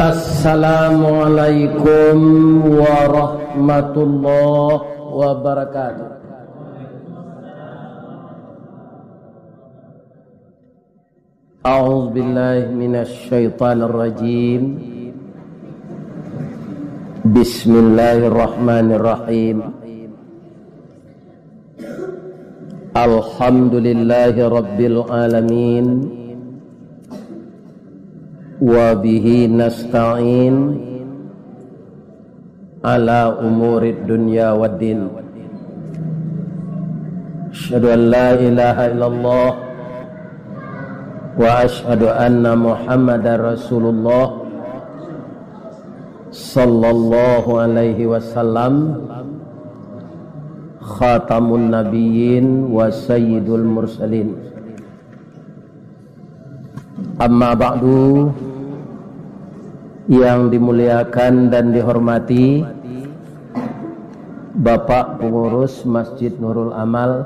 Assalamualaikum warahmatullahi wabarakatuh. A'udzu billahi minasy syaithanir rajim. Bismillahirrahmanirrahim. Alhamdulillahi rabbil alamin. Wa bihi nasta'in ala umurid dunya waddin. Asyhadu an la ilaha illallah wa asyhadu anna Muhammadar Rasulullah sallallahu alaihi wasallam, khatamun nabiyyin wa sayyidul mursalin. Amma ba'du. Yang dimuliakan dan dihormati Bapak Pengurus Masjid Nurul Amal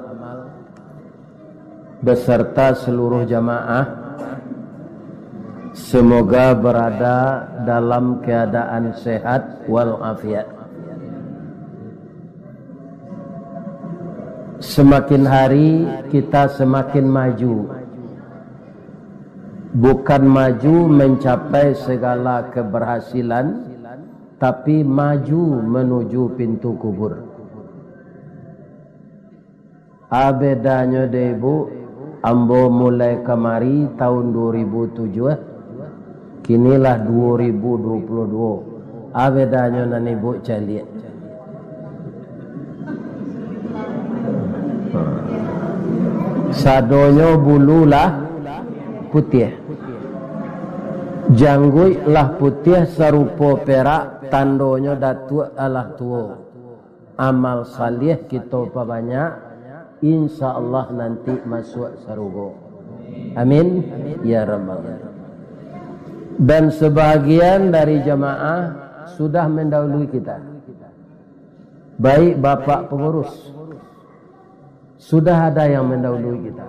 beserta seluruh jamaah, semoga berada dalam keadaan sehat walafiat. Semakin hari kita semakin maju. Bukan maju mencapai segala keberhasilan, tapi maju menuju pintu kubur. Bedanya deh bu, ambo mulai kemari tahun 2007, kinilah 2022. Bedanya nani bu calian. Sadonyo bululah putih, jangguy lah putih serupa perak, tandonyo datu alah tua. Amal salih kita banyak, insya Allah nanti masuk surga. Amin ya rabbal alamin. Dan sebagian dari jamaah sudah mendahului kita. Baik bapak pengurus, sudah ada yang mendahului kita.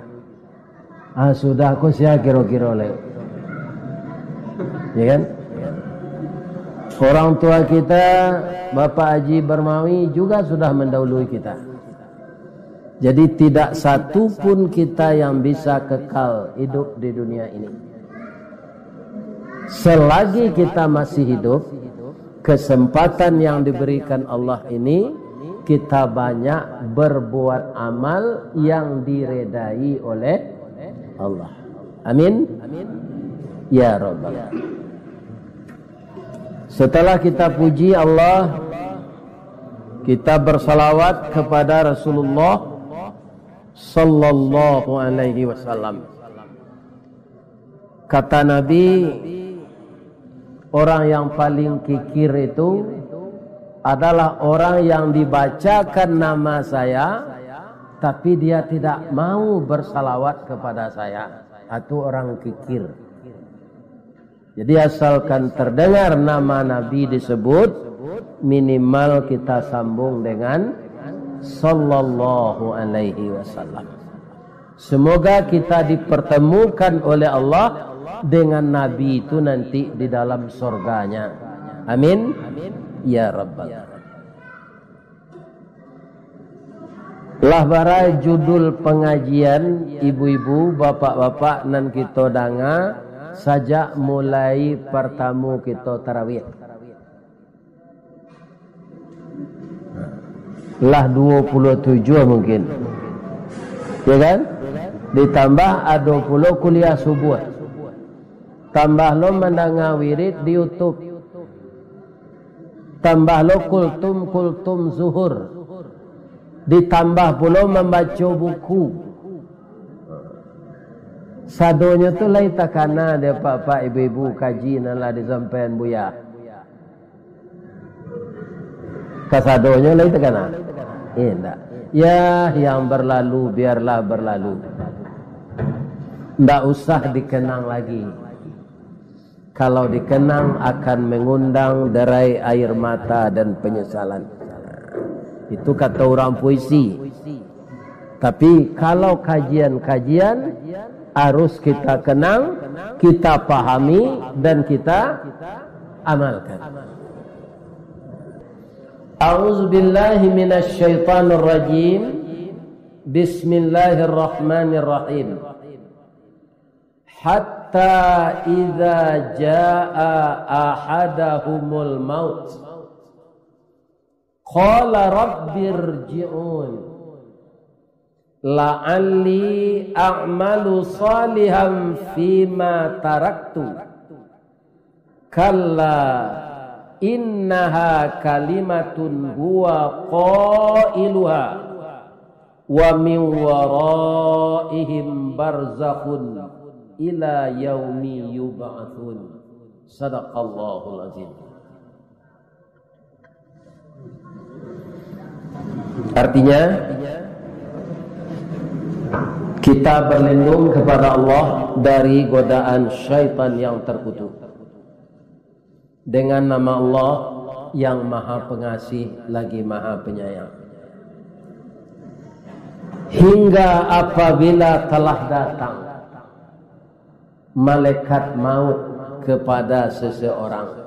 Sudah aku siap kira-kira lagi. Ya kan? Orang tua kita, Bapak Haji Barmawi juga sudah mendahului kita. Jadi tidak satu pun kita yang bisa kekal hidup di dunia ini. Selagi kita masih hidup, kesempatan yang diberikan Allah ini, kita banyak berbuat amal yang diredai oleh Allah. Amin. Ya Rabbal alamin. Setelah kita puji Allah, kita bersalawat kepada Rasulullah sallallahu alaihi wasallam. Kata Nabi, orang yang paling kikir itu adalah orang yang dibacakan nama saya, tapi dia tidak mau bersalawat kepada saya. Itu orang kikir. Jadi asalkan terdengar nama Nabi disebut, minimal kita sambung dengan sallallahu alaihi wasallam. Semoga kita dipertemukan oleh Allah dengan Nabi itu nanti di dalam surganya. Amin ya rabbal alamin. Lah barai judul pengajian ibu-ibu, bapak-bapak nan kita danga sajak mulai pertama kita tarawih. Lah 27 mungkin. Ya kan? Ditambah ada 20 kuliah subuh. Tambah lo mendengar wirid di YouTube. Tambah lo kultum zuhur. Ditambah pula membaca buku. Sadonya tu lain takana dia pak ibu-ibu kaji nalah disampaikan buya. Kasadonya lain takana. Enggak. Ya yang berlalu biarlah berlalu. Enggak usah dikenang lagi. Kalau dikenang akan mengundang derai air mata dan penyesalan. Itu kata orang puisi. Tapi kalau kajian-kajian harus kita kenang, kita pahami dan kita amalkan. A'udzu billahi minasy syaithanir rajim. Bismillahirrahmanirrahim. Hatta idza jaa ahadahumul maut qala rabbirji'un la'alli a'malu salihan fima taraktu kalla innaha kalimatun huwa qailuha wa min waraihim barzakhun ila yaumi yub'atsun. Sadaqallahul azim. Artinya kita berlindung kepada Allah dari godaan syaitan yang terkutuk dengan nama Allah yang Maha Pengasih lagi Maha Penyayang. Hingga apabila telah datang malaikat maut kepada seseorang,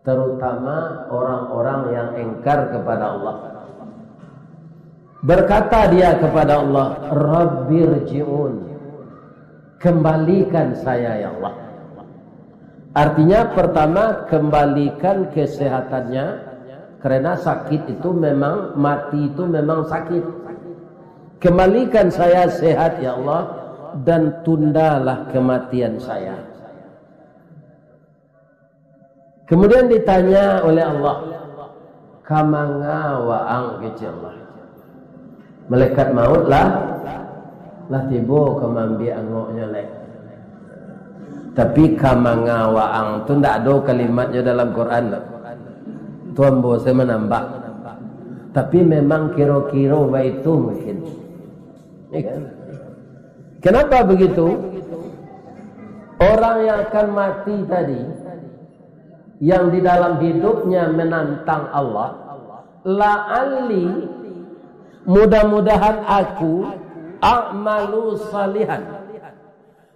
terutama orang-orang yang engkar kepada Allah, berkata dia kepada Allah, Rabbirji'un, kembalikan saya ya Allah. Artinya pertama, kembalikan kesehatannya, karena sakit itu memang, mati itu memang sakit. Kembalikan saya sehat ya Allah, dan tundalah kematian saya. Kemudian ditanya oleh Allah, kamanga waang kecillah. Malaikat maut lah tibo kemambi angoknya lek. Tapi kamanga waang tu ndak ada kalimatnya dalam Quran lah. Tuan bose menambah. Tapi memang kira-kira itu mungkin. Kenapa begitu? Orang yang akan mati tadi, yang di dalam hidupnya menantang Allah, la'alli, mudah-mudahan aku a'malu salihan,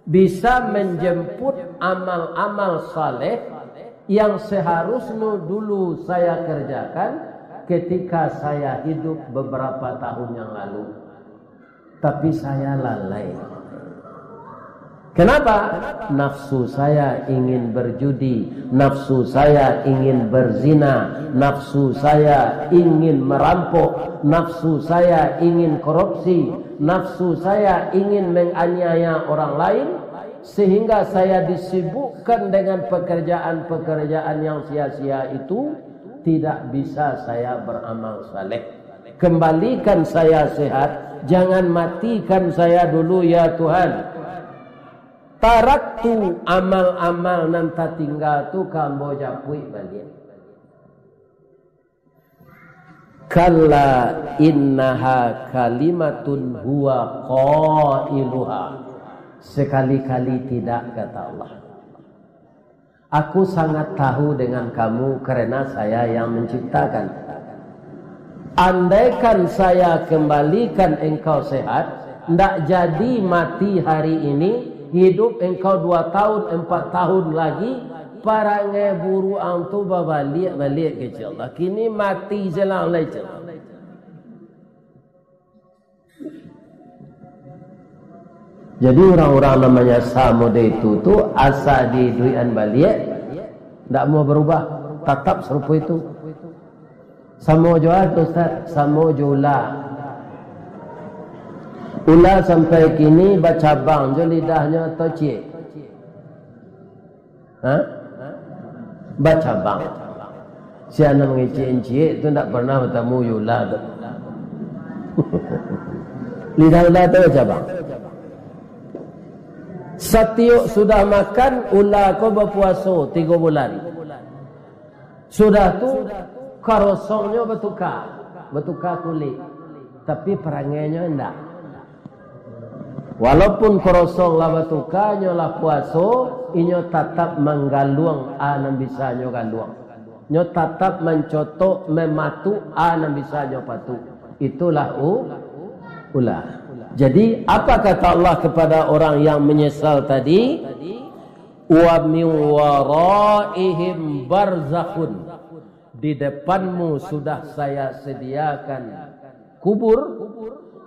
bisa menjemput amal-amal saleh yang seharusnya dulu saya kerjakan ketika saya hidup beberapa tahun yang lalu. Tapi saya lalai. Kenapa? Nafsu saya ingin berjudi, nafsu saya ingin berzina, nafsu saya ingin merampok, nafsu saya ingin korupsi, nafsu saya ingin menganiaya orang lain, sehingga saya disibukkan dengan pekerjaan-pekerjaan yang sia-sia itu, tidak bisa saya beramal saleh. Kembalikan saya sehat, jangan matikan saya dulu ya Tuhan. Taraktu amal-amal nanti tinggal tu kambo japui balik. Kalla innaha kalimatun huwa qailuha. Sekali-kali tidak, kata Allah. Aku sangat tahu dengan kamu karena saya yang menciptakan. Andaikan saya kembalikan engkau sehat, ndak jadi mati hari ini, hidup engkau 2 tahun, 4 tahun lagi, para ngeburu antu balik kecil Allah. Kini mati jelang lecel. Jadi orang-orang namanya Samud itu tuh asa di duian balik, ndak mau berubah, tetap serupa itu. Samo joat Ustaz, samo jula. Ula sampai kini baca bang, jo lidahnya atau cie. Baca bang. Si anak mengecek-encik itu tidak pernah bertemu Yula tu. Lidah-lidah tu baca bang. Setiap sudah makan, ula ko berpuasa 3 bulan. Sudah tu karosongnya bertukar kulit. Tapi perangainya enggak. Walaupun korosong lah bertukarnya lah puasa, inyo tetap menggaluang anam bisa nyo galuang. Nyo tetap mencotok mematu anam bisa nyo patu. Itulah ulah. Jadi apa kata Allah kepada orang yang menyesal tadi? wa min waraihim barzakhun, di depanmu sudah saya sediakan kubur,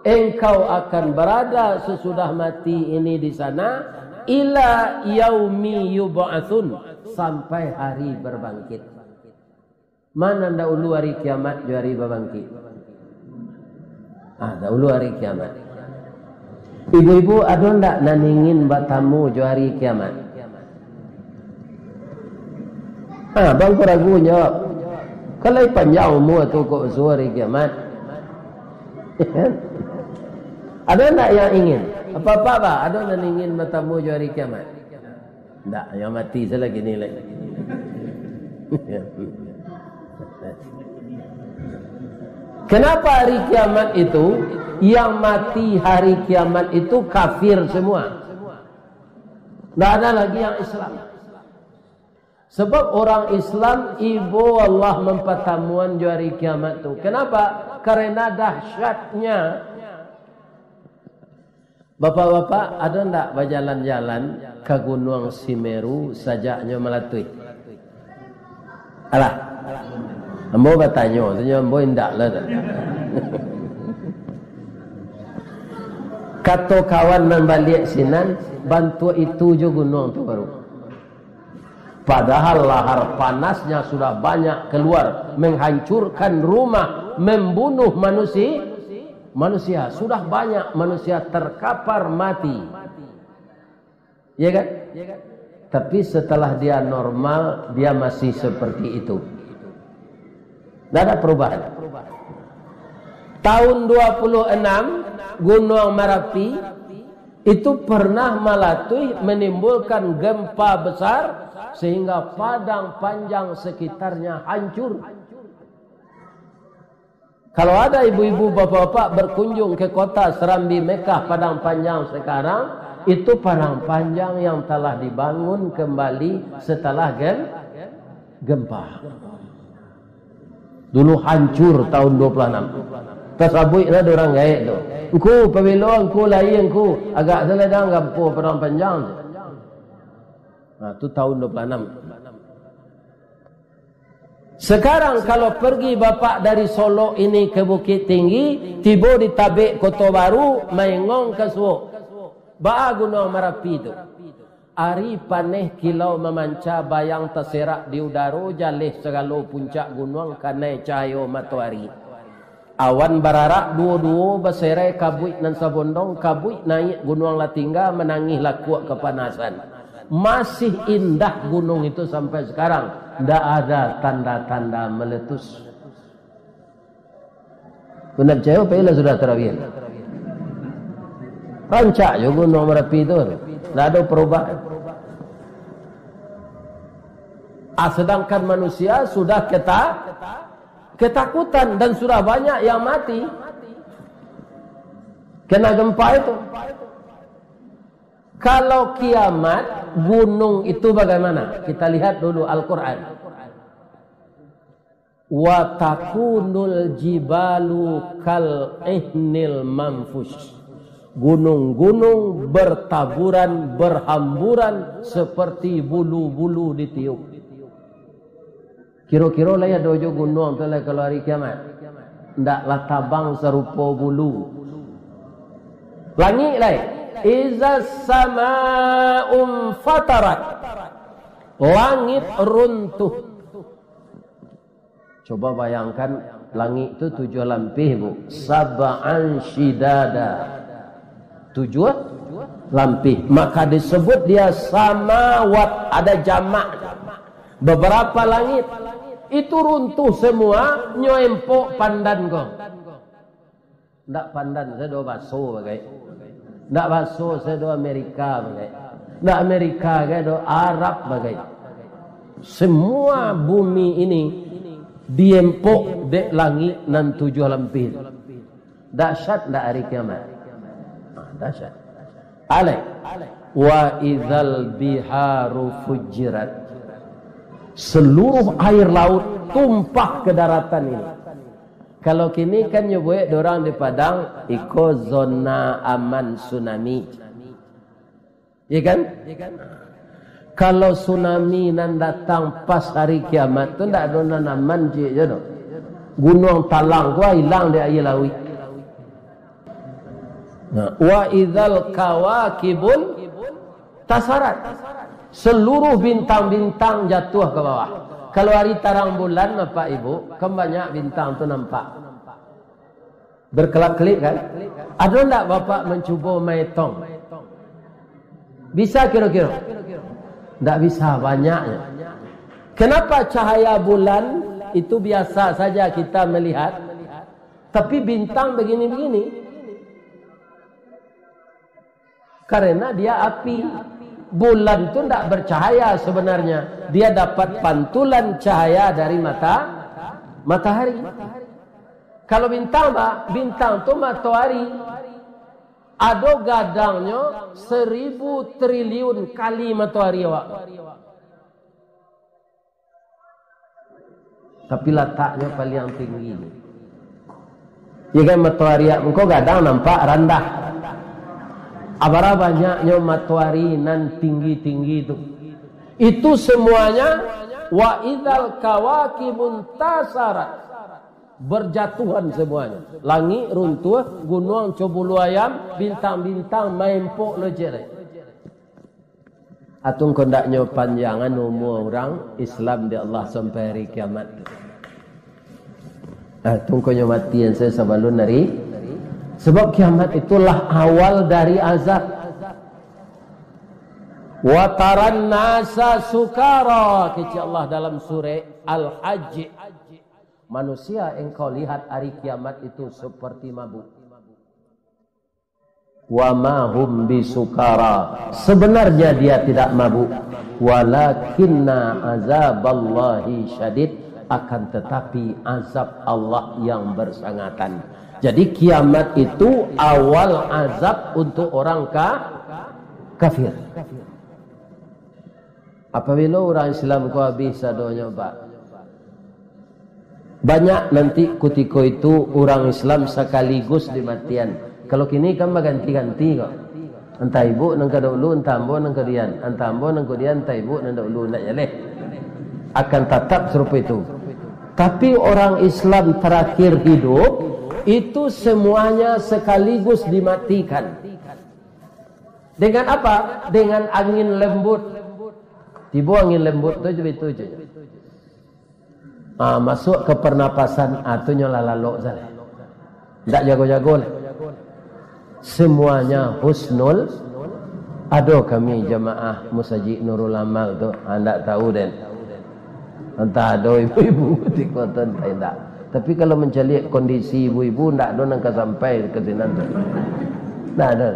engkau akan berada sesudah mati ini di sana ila yaumi yub'atsun, sampai hari berbangkit. Mana dahulu hari kiamat jo hari berbangkit? Dahulu hari kiamat. Ibu-ibu ada ndak naningin batamu jo hari kiamat? Bang ku ragu jawab. Kalau panjang umur tu kok hari kiamat. Ada ndak yang ingin? Apa-apa bah? Ada yang ingin bertemu hari kiamat? Tak, yang mati selagi ni lagi. Kenapa hari kiamat itu, yang mati hari kiamat itu kafir semua? Tak ada lagi yang Islam. Sebab orang Islam, ibu Allah mempertemuan di hari kiamat itu. Kenapa? Karena dahsyatnya. Bapak-bapak, ada ndak berjalan-jalan ke Gunung Semeru sajaknya melatui? Alah, ambo bertanya, tanya ambo ndak lah. Kata kawan membalik sinan, bantu itu je gunung tu baru. Padahal lahar panasnya sudah banyak keluar, menghancurkan rumah, membunuh manusia. Sudah banyak manusia terkapar mati. Ya kan? Tapi setelah dia normal, dia masih seperti itu. Tidak ada perubahan. Tahun 26 Gunung Merapi itu pernah melatui menimbulkan gempa besar sehingga padang panjang sekitarnya hancur. Kalau ada ibu-ibu bapak-bapak berkunjung ke kota Serambi Mekah Padang Panjang sekarang, itu Padang Panjang yang telah dibangun kembali setelah gempa. Dulu hancur tahun 26. Tasabui ada orang gaik tu. Engku pabilo engku lai engku agak seledang gampo Padang Panjang. Itu tahun 26. Sekarang kalau pergi bapak dari Solo ini ke Bukit Tinggi, tiba di Tabik Kota Baru, Maengong ke Suo. Ba'a Gunung Merapi itu. Ari paneh kilau memanca bayang terserak di udara, jalih segala puncak gunung kanai cahaya matahari. Awan bararak dua-dua berserai kabuik nan sabondong, kabuik naik gunung Latingga menangih lakuak kepanasan. Masih indah gunung itu sampai sekarang. Tidak ada tanda-tanda meletus. Benar cewek apa sudah terawih? Rancak juga Gunung Merapi itu. Tidak ada perubahan. Sedangkan manusia sudah ketakutan dan sudah banyak yang mati kena gempa itu. Kalau kiamat, gunung itu bagaimana? Kita lihat dulu Al-Quran. Wa takunul jibalu kal ihnil manfush. Gunung-gunung bertaburan, berhamburan seperti bulu-bulu ditiup. Kira-kira lah ya dojo gunung tu lah kalau hari kiamat. Ndaklah tabang serupa bulu. Langit lah. Iza sama'um fatarat. Langit runtuh. Coba bayangkan langit itu 7 lampih bu. Sab'an shidada. 7 lampih. Maka disebut dia samawat. Ada jamak. Beberapa langit. Itu runtuh semua. Nyoempok pandan kau. Tak pandan. Saya doa baso bagai. Tak baso saya doa Amerika bagai. Tak Amerika bagai doa Arab bagai. Semua bumi ini diempok dek langit nan 7 lampih. Dahsyat tak hari kiamat? Dahsyat. Alaik. Wa idzal biharu fujirat. Seluruh air laut tumpah ke daratan ini. Kalau kini kan nyebut orang di Padang iko zona aman tsunami. Ya kan? Kalau tsunami nan datang pas hari kiamat tu ndak ada nanaman je tu. Gunung talang gua hilang dia air lawi. Nah, wa idzal kawakibun tasarat. Seluruh bintang-bintang jatuh ke bawah. Kalau hari tarang bulan Bapak Ibu, kan banyak bintang tu nampak. Berkelap-kelip kan? Ada enggak Bapak mencuba maitong? Bisa kira-kira? Enggak bisa, banyaknya. Kenapa cahaya bulan itu biasa saja kita melihat, tapi bintang begini-begini? Karena dia api. Bulan itu tidak bercahaya sebenarnya. Dia dapat pantulan cahaya dari matahari. Kalau bintang, Pak, bintang itu matahari. Ada gadangnya 1000 triliun kali matahari, Pak. Tapi letaknya paling tinggi. Ya kan matahari, engkau gadang nampak rendah. Abara banyaknya matahari nan tinggi-tinggi itu. Itu semuanya wa idzal kawakibun tasarat. Berjatuhan semuanya. Langit runtuh, gunung cobulu ayam, bintang-bintang main pok lejere. Atung kondaknya panjangan umur orang Islam di Allah sampai hari kiamat. Atung konya matian saya sebelum hari. Sebab kiamat itulah awal dari azab. Wa taran nasa sukara, kata Allah dalam surah Al-Hajj. Manusia engkau lihat hari kiamat itu seperti mabuk. Wa ma hum bisukara, sebenarnya dia tidak mabuk. Walakinna azaballahi syadid, akan tetapi azab Allah yang bersangatan. Jadi kiamat itu awal azab untuk orang kafir. Apabila orang Islam kau habis sadonya, Pak, banyak nanti ketika itu orang Islam sekaligus dimatian. Kalau kini kan berganti-ganti kok. Entah ibu nang dulu, entah ambo nang kedian, entah ambo nang kedian, entah ibu nang dulu nak jaleh. Akan tetap serupa itu. Tapi orang Islam terakhir hidup itu semuanya sekaligus dimatikan. Dengan apa? Dengan angin lembut. Tiba angin lembut itu je. Masuk ke pernapasan atunya lalalok saja. Tak jago-jago lah. Semuanya husnul. Ada kami jemaah Musajid Nurul Amal tu, anda tahu dan entah ada ibu-ibu di kota tidak. Tapi kalau mencari kondisi ibu-ibu, tak ada nak sampai ke sini. Tak ada.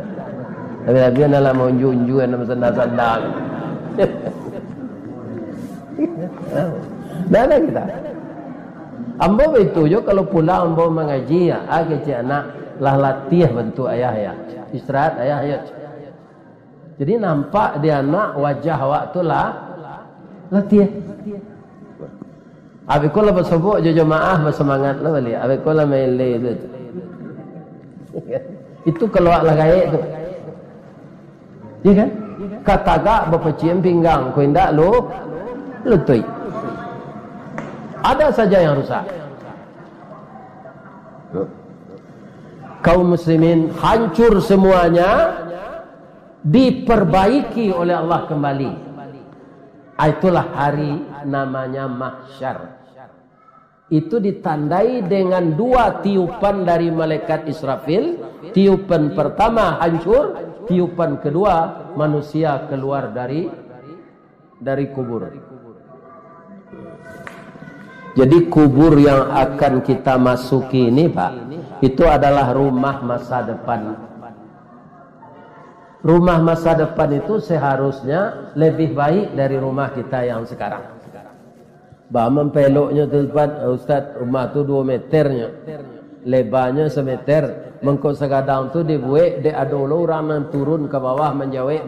Tapi dia nak mau unju-unju dan sandal-sandal. Tak ada kita. Ambo itu je kalau pulang ambo mengaji, kecik anak lah latih bentuk ayah ya. Istirahat ayah ya. Jadi nampak dia anak wajah waktu lah latih. Abi kula bersebut je jemaah bersemangat lah balik. Abi kula mele tu. Itu keluar lah gaik tu. Ya kan? Kataga berpecium pinggang, kau indak lu lutui. Ada saja yang rusak. Kaum muslimin hancur semuanya, diperbaiki oleh Allah kembali. Itulah hari namanya mahsyar. Itu ditandai dengan 2 tiupan dari malaikat Israfil. Tiupan pertama hancur, tiupan kedua manusia keluar dari kubur. Jadi kubur yang akan kita masuki ini, Pak, itu adalah rumah masa depan. Rumah masa depan itu seharusnya lebih baik dari rumah kita yang sekarang. Bah mempeloknya tempat Ustaz, rumah tu 2 meternya, lebarnya semeter. Mengko segadang tu dibuat, dia ada orang yang turun ke bawah menjawab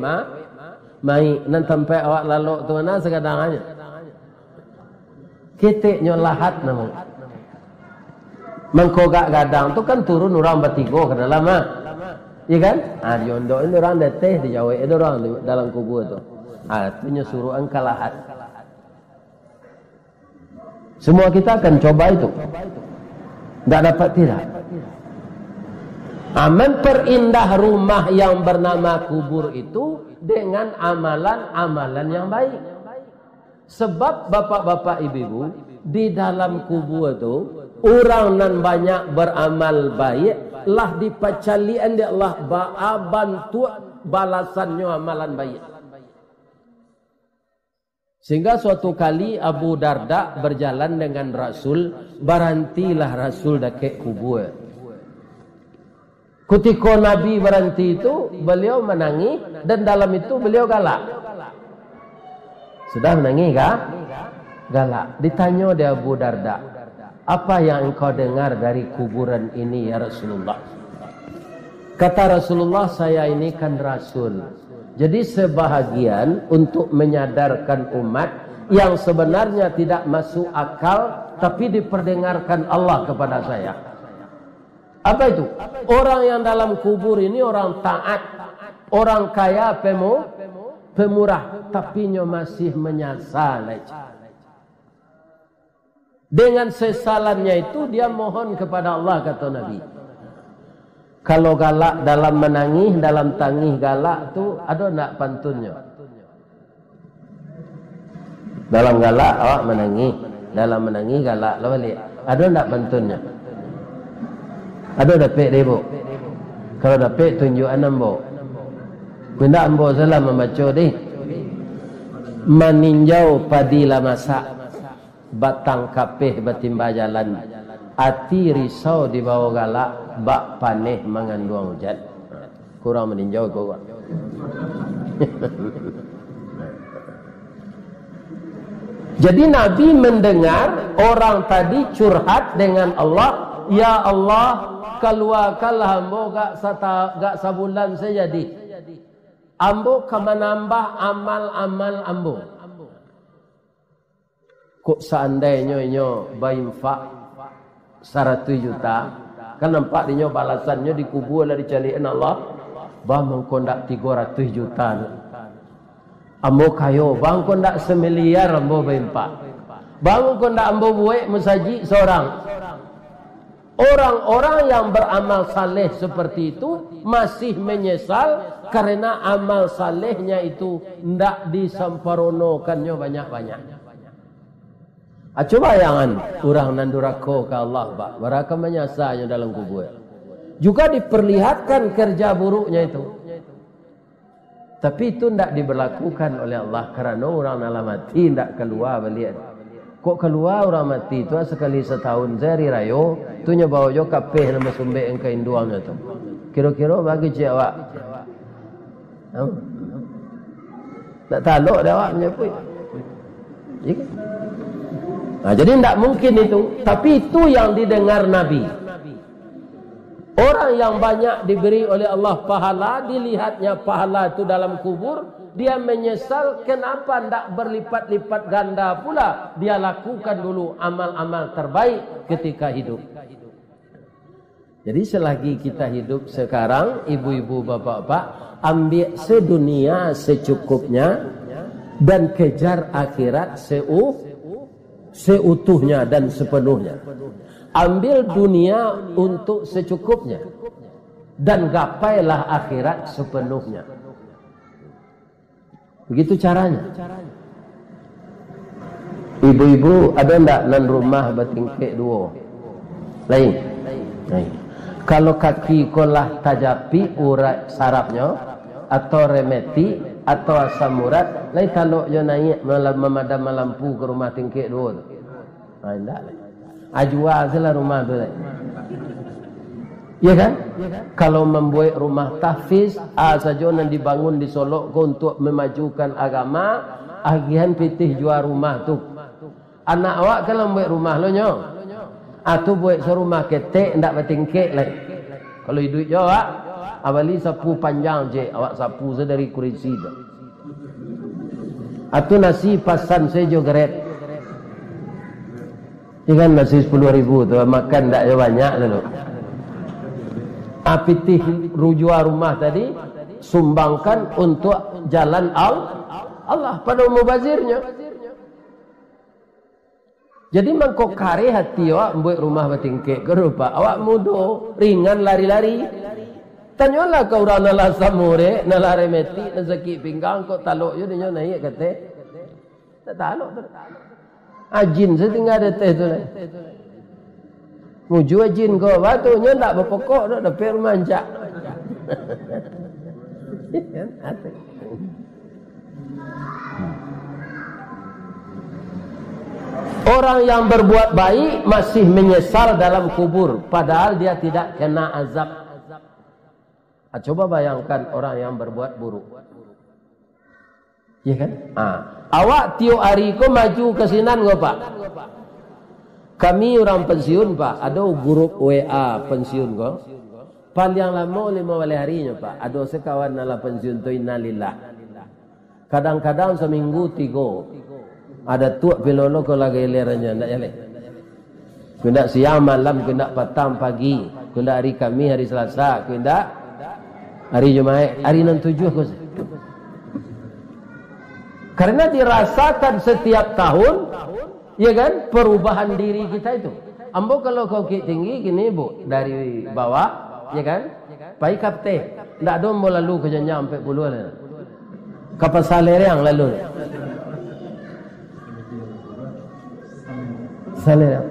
mai nan tempat awak lalu tu mana segadangannya. Keteknya lahat namanya. Mengko gak gadang tu kan turun orang bertiga ke dalam Ya kan? Jondok ini orang deteh dijawab itu orang di dalam kubur tu. Itu nyuruh engkalahat. Semua kita akan coba itu. Tidak dapat tidak. Memperindah rumah yang bernama kubur itu dengan amalan-amalan yang baik. Sebab bapak-bapak ibu-ibu, di dalam kubur itu orang nan banyak beramal baik lah dipacalian dia Allah bantu balasannya amalan baik. Sehingga suatu kali Abu Darda berjalan dengan Rasul, berhentilah Rasul dekat kubur. Ketika Nabi berhenti itu, beliau menangis dan dalam itu beliau galak. Sudah menangis kah? Galak. Ditanya dia Abu Darda, apa yang engkau dengar dari kuburan ini ya Rasulullah? Kata Rasulullah, saya ini kan Rasul. Jadi sebahagian untuk menyadarkan umat yang sebenarnya tidak masuk akal, tapi diperdengarkan Allah kepada saya. Apa itu? Orang yang dalam kubur ini orang taat, orang kaya, pemurah, tapi masih menyesal. Dengan sesalannya itu dia mohon kepada Allah, kata Nabi. Kalau galak dalam menangis, dalam tangis galak tu ada nak pantunnya? Dalam galak awak menangis, dalam menangis galak lah balik. Ada nak pantunnya? Ada dapat dia bu? Kalau dapat tunjuk ambo. Benda ambo salah membaca deh. Meninjau padilah masak, batang kapeh batimba jalan. Ati risau di bawah galak, bak paneh mengandung hujan. Kurang meninjau kau. Jadi Nabi mendengar orang tadi curhat dengan Allah, ya Allah, keluarkanlah ambo gak sabulan saya jadi. Ambo menambah amal-amal ambo. Kok seandainya bainfak 100 juta, kan nampak dia balasannya dikubur lah dicaliin Allah, bang mengkondak 300 juta. Ambo kayo, bang kondak 1 miliar ambo bainfak. Bang kondak ambo buat masjid seorang. Orang-orang yang beramal saleh seperti itu masih menyesal karena amal salehnya itu tidak disamparonokannya banyak-banyak. Coba jangan orang nan duraka ke Allah, Pak. Mereka menyesalnya dalam kubur. Juga diperlihatkan kerja buruknya itu. Tapi itu tidak diberlakukan oleh Allah karena orang dalam mati tidak keluar balik. Kok keluar orang mati itu sekali setahun sehari rayo tu nyabawa jo kapeh nama sumbe engkau induangnya tu. Kira-kira bagi cewek. Tak taluk dah awak menyebut. Nah, jadi tidak mungkin itu. Tapi itu yang didengar Nabi. Orang yang banyak diberi oleh Allah pahala, dilihatnya pahala itu dalam kubur, dia menyesal kenapa tidak berlipat-lipat ganda pula. Dia lakukan dulu amal-amal terbaik ketika hidup. Jadi selagi kita hidup sekarang, ibu-ibu, bapak-bapak, ambil sedunia secukupnya dan kejar akhirat seutuhnya dan sepenuhnya. Ambil dunia untuk secukupnya dan gapailah akhirat sepenuhnya. Begitu caranya. Ibu-ibu ada ndak nan rumah bertingkik 2? Lain. Kalau kaki kolah tajapi urat sarafnya atau remeti atau asam urat, lain kalau yo naik memadam lampu ke rumah tingkik 2 tu. Ndak lain. Ajwa salah rumah tu. Ya kan? Kalau membuat rumah tahfiz, saja yang dibangun di Solok untuk memajukan agama, agihan pitih jual rumah tu. Anak awak kalau membuat rumah lo nyo, atau buat serumah ketek ndak bertingkik lah. Kalau hidup jo awak, awali sapu panjang je, awak sapu sedari kurisi tu. Atau nasi pasan sejo geret. Ikan nasi 10.000 tu makan ndak banyak lalu. Apitih rujua rumah tadi sumbangkan untuk jalan Allah pada mubazirnya. Jadi mangkok kare hati awak buat rumah batingke ke rupa awak mudo ringan lari-lari. Tanyalah kau orang nala samure nala remeti nazaki pinggang kok taluk yo dinyo naik kate. Tak taluk. Ajin setinggal ada teh tu lah. Muju ajin kau batunya tak berpokok dah dapat rumah anjak. Orang yang berbuat baik masih menyesal dalam kubur padahal dia tidak kena azab. Coba bayangkan orang yang berbuat buruk. Ya kan? Awak tiap hari ko maju ke sinan kau Pak. Kami orang pensiun Pak, ada grup WA pensiun kau. Paling lama 5 harinya Pak. Ada sekawan nala pensiun tu innalillah. Kadang-kadang seminggu 3. Ada tuak pilolo ko lagi leranya ndak jale. Kundak siang malam, kundak petang pagi, kundak hari Kami hari Selasa, kundak hari Jumaat, hari 6-7 ko. Karena dirasakan setiap tahun, ya kan, perubahan diri kita itu. Ambo kalau kau tinggi gini Bu, dari bawah, ya kan? Pai kapte, ndak ada mau lalu ke jenjang sampai puluh lah. Kapal salerang lalu. Salerang.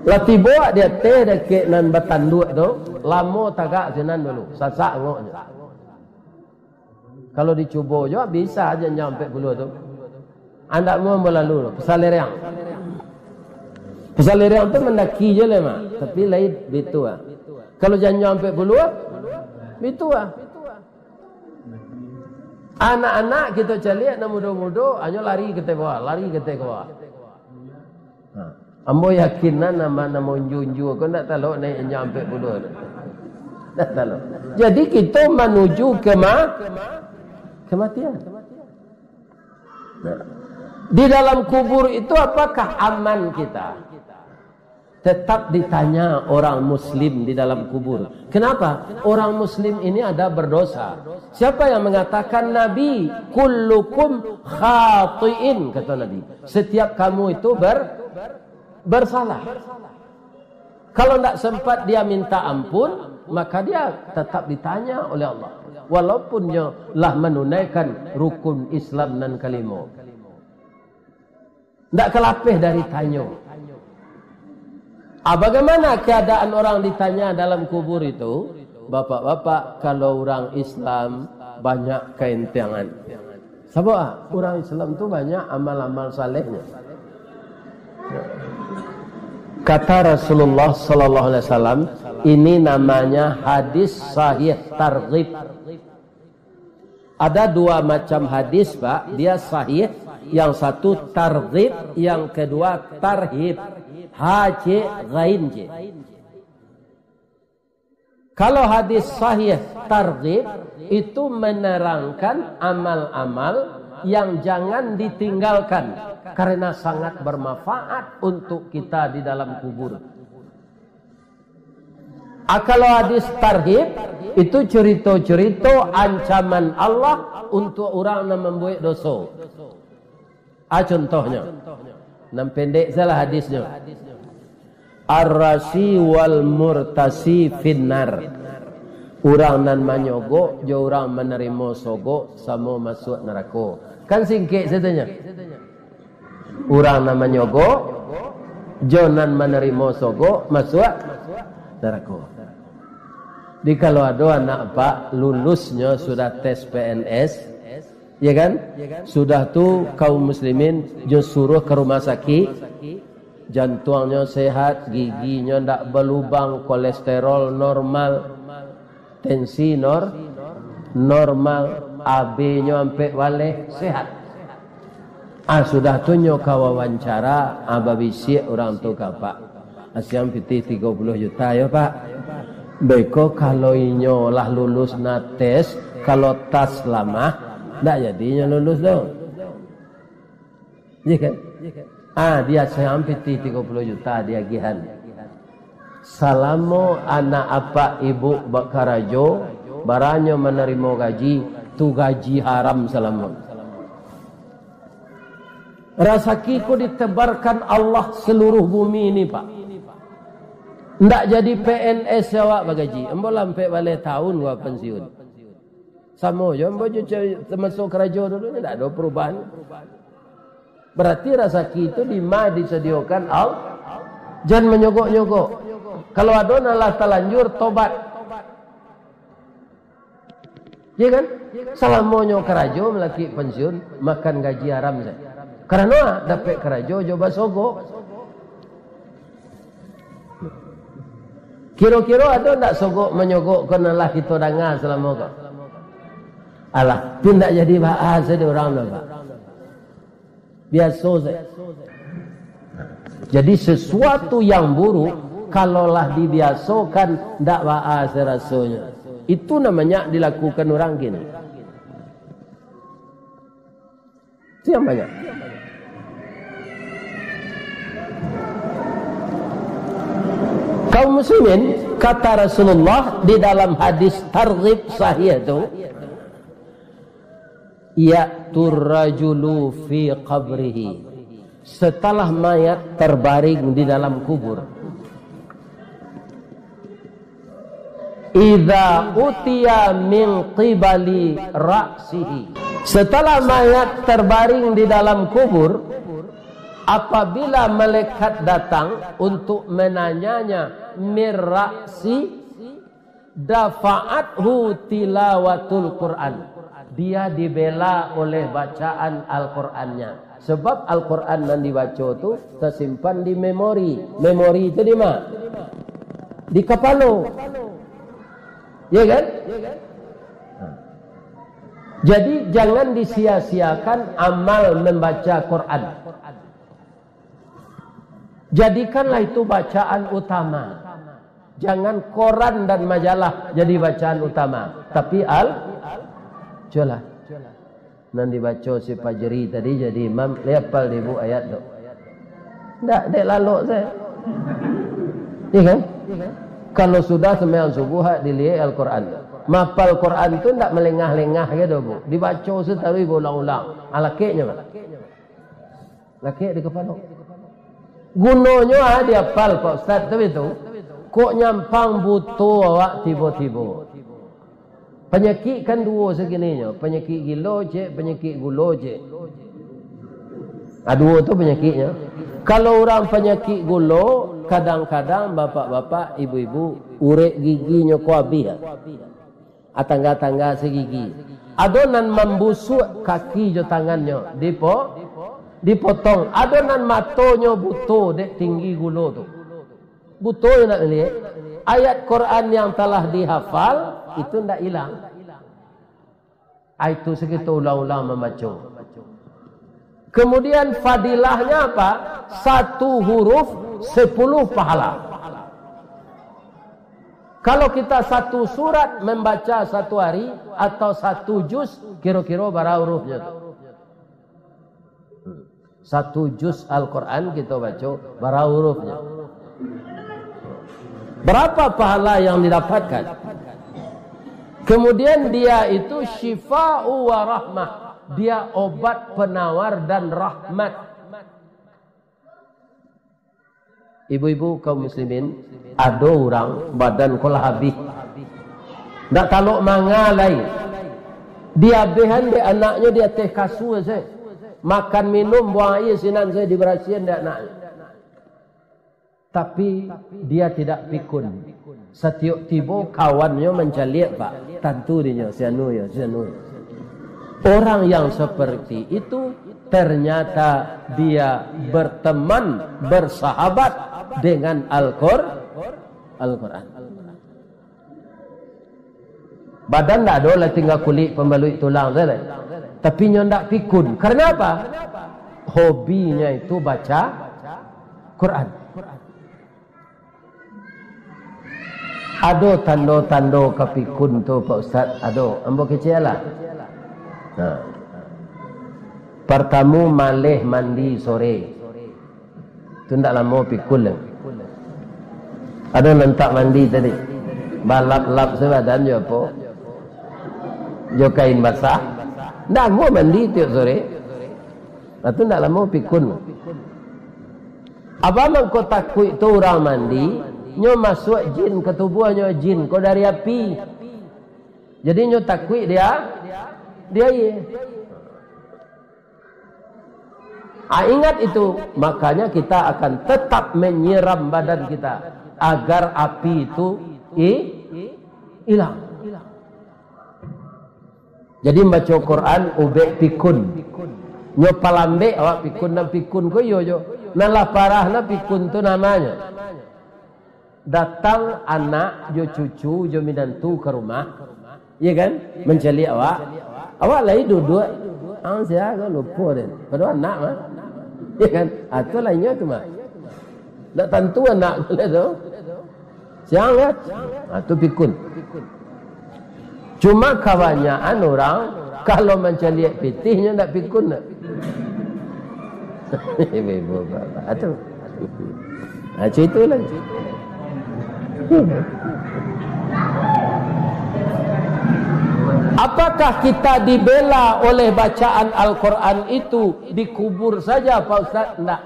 Lati bawa dia teh dek nan batanduk tu, lamo tagak jenan dulu, sasak ngoknya. Kalau dicoba juga bisa aja nyampe puluh tu. Anda mau lalu, salerang. Pesaliran tu mendaki je lah mak, tapi lain betul ah. Kalau jangan sampai puluh, betul ah. Anak-anak kita caliak nak muda-muda, hanya lari kita bawah, lari kita bawah. Ambo yakinan nama unju-unju, kau nak tahu naik sampai puluh. Tak tahu. Jadi kita menuju kematian. Di dalam kubur itu apakah aman kita? Tetap ditanya orang muslim di dalam kubur. Kenapa? Orang muslim ini ada berdosa. Siapa yang mengatakan Nabi? Kullukum khati'in, kata Nabi. Setiap kamu itu bersalah. Kalau tidak sempat dia minta ampun, maka dia tetap ditanya oleh Allah. Walaupun dia lah menunaikan rukun Islam dan kalimo. Tidak kelapih dari tanya. Bagaimana keadaan orang ditanya dalam kubur itu? Bapak-bapak, kalau orang Islam banyak keintiangan. Sebab orang Islam itu banyak amal-amal salehnya. Kata Rasulullah sallallahu alaihi wasallam, ini namanya hadis sahih targhib. Ada 2 macam hadis, Pak. Dia sahih, yang satu targhib, yang kedua tarhib. HC ghain J. Kalau hadis sahih targhib itu menerangkan amal-amal yang jangan ditinggalkan karena sangat bermanfaat untuk kita di dalam kubur. Kalau hadis targhib itu cerita-cerita ancaman Allah untuk orang yang membuat dosa. Contohnya, nam pendek salah hadisnya. Ar-rasi wal murtasi finnar. Orang nan manyogo, jo orang menerima sogo sama masuk neraka. Kan singkit katanya. Orang nan manyogo, jo nan menerima sogo masuk neraka. Di kalau ada anak Pak lulusnya sudah tes PNS, ya kan? Sudah tu kaum muslimin jo suruh ke rumah sakit. Jantungnya sehat, giginya tidak berlubang, kolesterol normal, tensi normal, AB-nya sampai balik sehat. Sudah tunjuk wawancara, babisi orang tu Pak. Asyam piti 30 juta ya Pak. Beko kalau inyo lah lulus na tes, kalau tas lama, tak jadinya lulus dong. Ya kan? Dia sampai 30 juta dia gihan. Salamo anak apa ibu bakarajo, baranyo menerima gaji, tu gaji haram salamo. Rasakiku ditebarkan Allah seluruh bumi ini, Pak. Ndak jadi PNS awak bagaji. Embo lampe balik tahun gua pensiun. Sama je embo je termasuk kerja dulu ni tak ada perubahan. Berarti rezeki itu disediakan Allah. Jangan menyogok-nyogok. Kalau ada nalah terlanjur tobat. Ya kan? Salamonyo kerajo melaki pensiun makan gaji haram saya. Karena dapat kerajo coba sogok. Kira-kira ada tak sogok menyogok kenalah kita dengar selama kau? Alah, tidak jadi bahasa dia orang dah, Pak. Biasa saja. Jadi sesuatu yang buruk kalaulah dibiasakan tak bahasa rasanya. Itu namanya dilakukan orang gini. Itu yang banyak. Kaum muslimin, kata Rasulullah di dalam hadis targhib sahih itu, ya'tur rajulu fi qabrihi, setelah mayat terbaring di dalam kubur, idza utiya min qibali ra'sihi, setelah mayat terbaring di dalam kubur, apabila malaikat datang untuk menanyanya mirra'si, dafa'athu tilawatul Quran, dia dibela oleh bacaan Al-Qurannya. Sebab Al-Quran yang dibaca itu tersimpan di memori. Memori itu di mana? Di kepala. Ya kan? Jadi jangan disia-siakan amal membaca Quran. Jadikanlah itu bacaan utama. Jangan koran dan majalah jadi bacaan utama. Tapi Jolah. Nanti baca si Fajri tadi jadi imam, lepal ibu ayat tu. Tak, dek lalok saya. Iya kan? Kalau sudah sembahyang subuh dilihat Al-Quran. Mapal Quran tu tak melengah-lengah gitu, Bu. Dibaca setahu berulang-ulang. Alakeknya, Pak. Lakek di kepala. Gunanya dia hafal Pak Ustaz, tapi itu kok nyampang butuh awak tiba-tiba. Penyakit kan dua segininya, penyakit gila cek, penyakit gula cek. Dua tu penyakitnya. Kalau orang penyakit gula, kadang-kadang bapak-bapak, ibu-ibu urek giginya ku habis. Tangga-tangga segigi. Adonan membusuk kaki jo tangannya, dipotong. Adonan matonya butuh dek tinggi gula tu. Butuh nak lihat. Ayat Quran yang telah dihafal itu tidak hilang. Itu segitu ulang-ulang membaca. Kemudian fadilahnya apa? 1 huruf 10 pahala. Kalau kita 1 surat membaca 1 hari atau 1 juz, kira-kira berapa hurufnya? 1 juz Al-Quran kita baca berapa hurufnya? Berapa pahala yang didapatkan? Kemudian dia itu syifa'u wa rahmah. Dia obat penawar dan rahmat. Ibu-ibu kaum muslimin, ada orang badan kolah habis. Tak taluk manga lain. Dia behan dia anaknya dia teh kasur saya. Makan minum buang air sinan saya diberasihin dia anaknya. Tapi dia tidak pikun. Setiap tiba kawannya mencaliak, Pak. Tentu dia sianu ya. Orang yang seperti itu ternyata dia berteman, bersahabat dengan Al-Quran. Badan tak ada lah tinggal kulit pembalut tulang saja. Tapi dia tak pikun. Karena apa? Hobinya itu baca Quran. Ada tanda-tanda kepikun tu Pak Ustaz. Ada. Ambo kecil lah. Nah. Pertama malih mandi sore. Itu tak lama pikun lah. Ada lentak mandi tadi. Balap-lap sebadan je apa. Jo kain basah. Tak mau mandi tiap sore. Itu tidak lama pikun. Apa mangko takut tu orang mandi, nyo masuk jin ke tubuh nyo jin, ko dari api. Jadi nyo takut dia ye. Ingat itu, makanya kita akan tetap menyiram badan kita agar api itu hilang. Jadi baca Quran ubek pikun. Nyo palambe awak pikun na pikun ko yo. Nalah parah na pikun tu namanya. Datang anak jo cucu jo minantu ke rumah. Iya kan? Mencari awak. Awak lagi duduk. Saya kan lupa deh. Padahal anak mah. Iya kan? Atau lainnya tu mah. Tak tentu anak boleh tu. Siang kan? Itu pikun. Cuma kebanyakan orang kalau mencari pitihnya tak pikun tak. Ibu bapa. Itu. Cerita lah. Apakah kita dibela oleh bacaan Al-Quran itu dikubur saja Pak Ustaz? Tidak.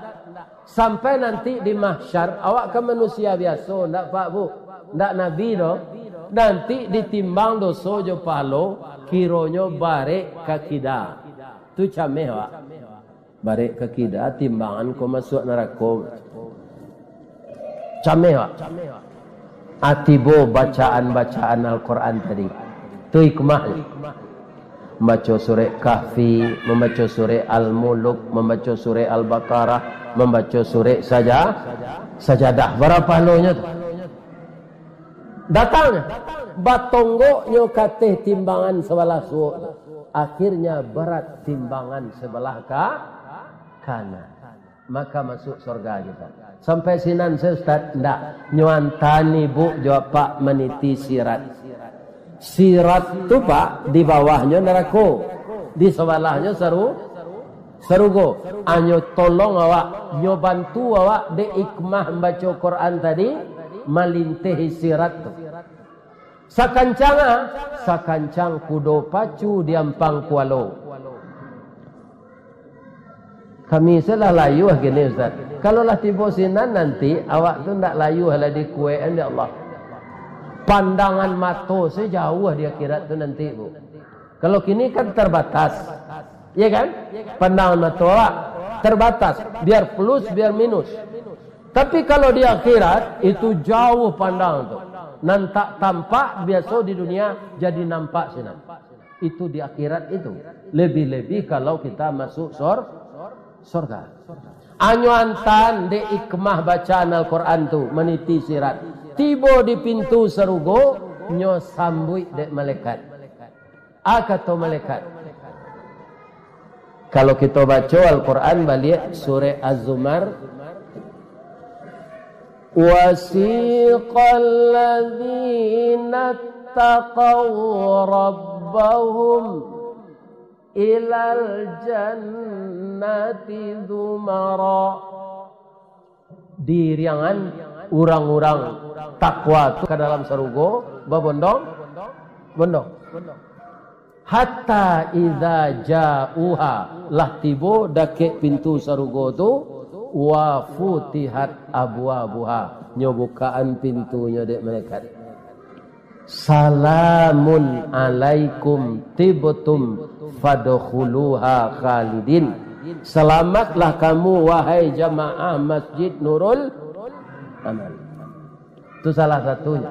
Sampai nanti di mahsyar, awak kan manusia biasa, tidak Pak Bu, tidak Nabi no. Nanti ditimbang dosa jo palo, kironyo barek kakida. Tu cameh Pak. Barek kakida, timbangan ko masuk neraka. Cameh Pak. Atibo bacaan-bacaan Al-Quran tadi. Itu hikmahnya. Membaca surah Kahfi, membaca surah Al-Muluk, membaca surah Al-Baqarah, membaca surah Sajadah. Berapa pahalanya tu? Datangnya. Batonggoknya katih timbangan sebelah suuk. Akhirnya berat timbangan sebelah kanan. Maka masuk surga kita. Sampai sinan saya Ustaz, tidak. Nyuantani bu, jawab Pak meniti sirat. Sirat tu Pak, di bawahnya neraka. Di sebelahnya serugo. Anyo tolong awak, nyo bantu awak de ikmah baca Quran tadi, melintihi sirat tu. Sakancang kudo pacu diampang kualo. Kami selah layu gini Ustaz. Kalau lah tiba sinan nanti awak tu ndak layu hala di kuean ya Allah. Pandangan mata sejauh di akhirat tu nanti bu. Kalau kini kan terbatas, ya kan? Pandangan mata awak terbatas, biar plus biar minus. Tapi kalau di akhirat itu jauh pandang tu. Nan tak tampak biasa di dunia jadi nampak sini. Itu di akhirat itu. Lebih-lebih kalau kita masuk surga. Anyuantan de ikmah bacaan Al-Quran tu meniti sirat. Tiba di pintu serugo nyo sambui dek malaikat. Kata malaikat. Kalau kita baca Al-Quran balik surah Az-Zumar. Wasiqal ladzina taqaw rabbahum ilal jannati dzumara. Diriangan orang-orang takwa tu ke dalam serugo babondong hatta idza ja'uha lah tibo dake pintu serugo tu wa futihat abwabuha nyo bukaan pintunya dek malaikat. Salamun alaikum tibtum fadkhuluha khalidin. Selamatlah kamu wahai jamaah Masjid Nurul Amal. Itu salah satunya.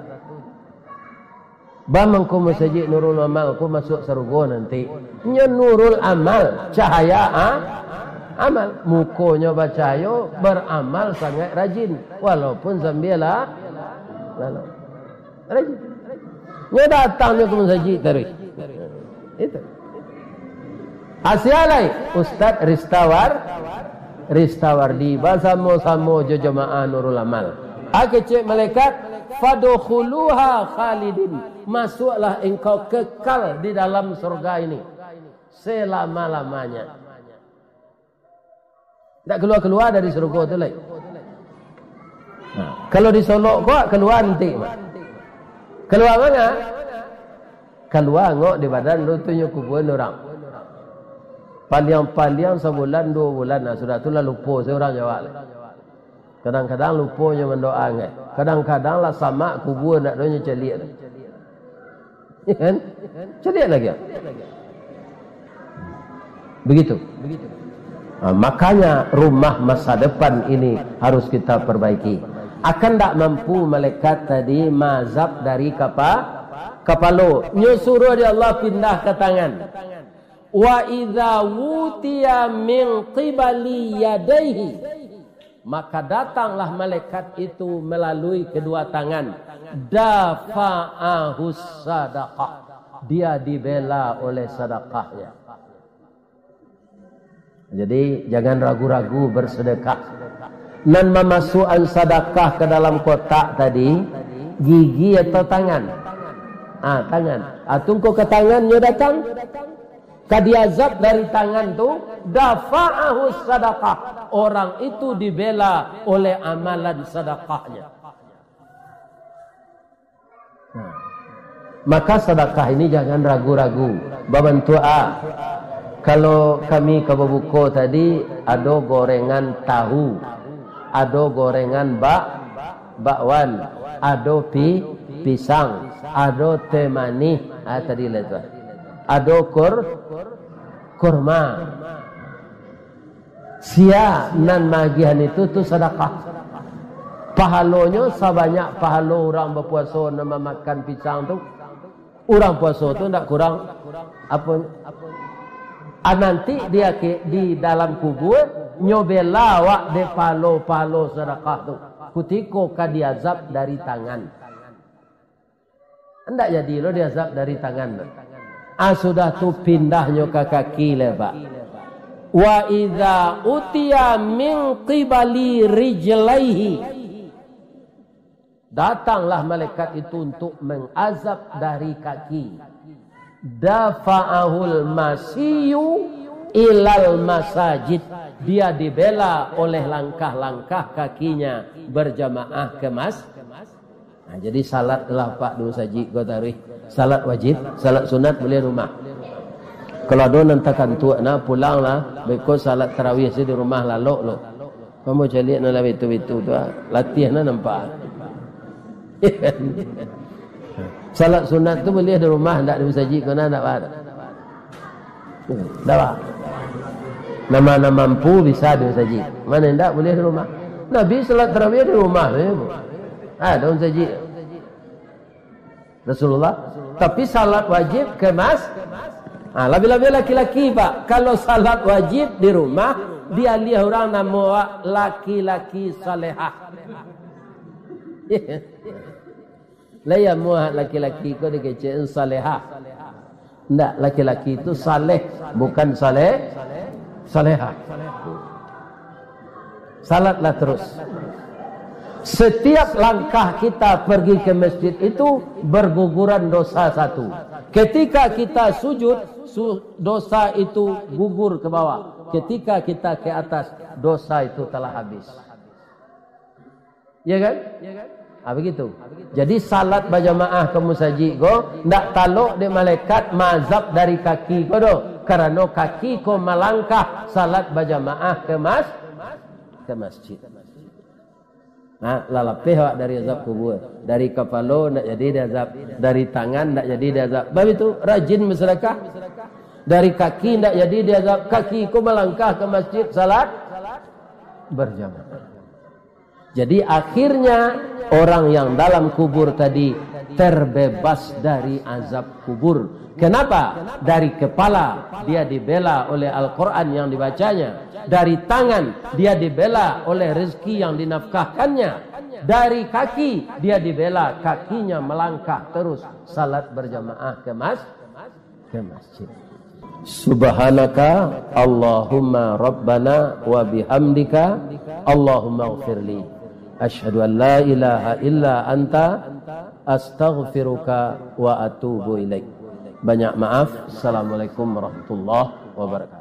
Bamangku Masjid Nurul Amal ku masuk surga nanti. Nya Nurul Amal, cahaya amal. Mukonya bercahaya, beramal sangat rajin. Walaupun sambil rajin. Nya datangnya ke masjid terus. Itu. Asyalai Ustaz Ristawardi basamo-samo jo jamaah Nurul Amal. Cek malaikat fadkhuluha khalidin. Masuklah engkau kekal di dalam surga ini selama-lamanya. Tak keluar dari surga tu lagi. Kalau disolok kok keluar nanti. Keluar mana? Keluar ngok di badan lu tu kubur orang. Paliang-paliang sebulan 2 bulan nah, sudah itulah lupa saya orang jawab. Kadang-kadang lupanya mendoa ngai. Kadang-kadang lah sama kubur nak doanya celik. Kan? Celik lagi. Begitu. Makanya rumah masa depan ini harus kita perbaiki. Akan tak mampu malaikat tadi mazab dari kepala. Nyuruh dia Allah pindah ke tangan. Wa idza wutiya min qibali yadayhi, maka datanglah malaikat itu melalui kedua tangan. Dafa'ahus sadaqah, dia dibela oleh sedekahnya. Jadi jangan ragu-ragu bersedekah. Dan memasukkan sedekah ke dalam kotak tadi, gigi atau tangan? Tangan. Tunggu ke tangannya datang. Kadiazab dari tangan tu, dafa'ahus sadaqah. Orang itu dibela oleh amalan sedekahnya. Maka sedekah ini jangan ragu-ragu. Bantu kalau kami ke buku tadi ada gorengan tahu, ada gorengan bakwan, ada pisang, ada teh manis, tadi lah tu. Ada kurma. Sia nan magihan itu tu sedekah. Pahalanya sebanyak pahala orang berpuasa nama makan pisang tu. Orang puasa tu tak kurang apa? Nanti dia di dalam kubur nyobela wak de palo sedekah tu. Kutiko ka diazab dari tangan. Hendak jadi lo diazab dari tangan tu. Sudah tu pindahnya ke kaki lepak. Wa idza utiya min qibali rijlaihi, datanglah malaikat itu untuk mengazab dari kaki. Dafa'ahul masiyu ilal masajid, dia dibela oleh langkah-langkah kakinya berjamaah ke jadi salatlah Pak dulu saji kau tarik. Salat wajib, salat sunat boleh rumah. Kalau ada nantakan tua nak pulanglah, beko salat tarawih di rumah lalu lo. Kamu cari nak lah itu tu latihan nak nampak. Salat sunat tu boleh di rumah, tak di masjid kau nak apa? Dah. Nama mampu bisa di masjid. Mana tak boleh di rumah. Nabi salat tarawih di rumah. Daun saji Rasulullah. Tapi salat wajib ke lebih-lebih laki-laki Pak. Kalau salat wajib di rumah, dia lihat orang nama laki-laki salehah. Laya muat laki-laki kau dikecek salehah. Tidak, laki-laki itu saleh, bukan salehah. Salatlah terus. Setiap langkah kita pergi ke masjid itu berguguran dosa satu. Ketika kita sujud, dosa itu gugur ke bawah. Ketika kita ke atas, dosa itu telah habis. Ya kan? Begitu. Jadi salat berjamaah ke masjid go, ndak taluk de malaikat mazab dari kaki go do. Karena kaki ko melangkah salat berjamaah ke masjid. Lalapeh awak dari azab kubur. Dari kepala nak jadi dia azab, dari tangan nak jadi dia azab. Sebab itu rajin bersedekah. Dari kaki nak jadi dia azab, kaki ku melangkah ke masjid salat berjamaah. Jadi akhirnya orang yang dalam kubur tadi terbebas dari azab kubur. Kenapa? Dari kepala dia dibela oleh Al-Quran yang dibacanya. Dari tangan dia dibela oleh rezeki yang dinafkahkannya. Dari kaki dia dibela, kakinya melangkah terus salat berjamaah ke masjid. Subhanaka Allahumma Rabbana wa bihamdika Allahumma ighfirli. Asyhadu an la ilaha illa anta astaghfiruka wa atubu ilaik. Banyak maaf. Assalamualaikum warahmatullahi wabarakatuh.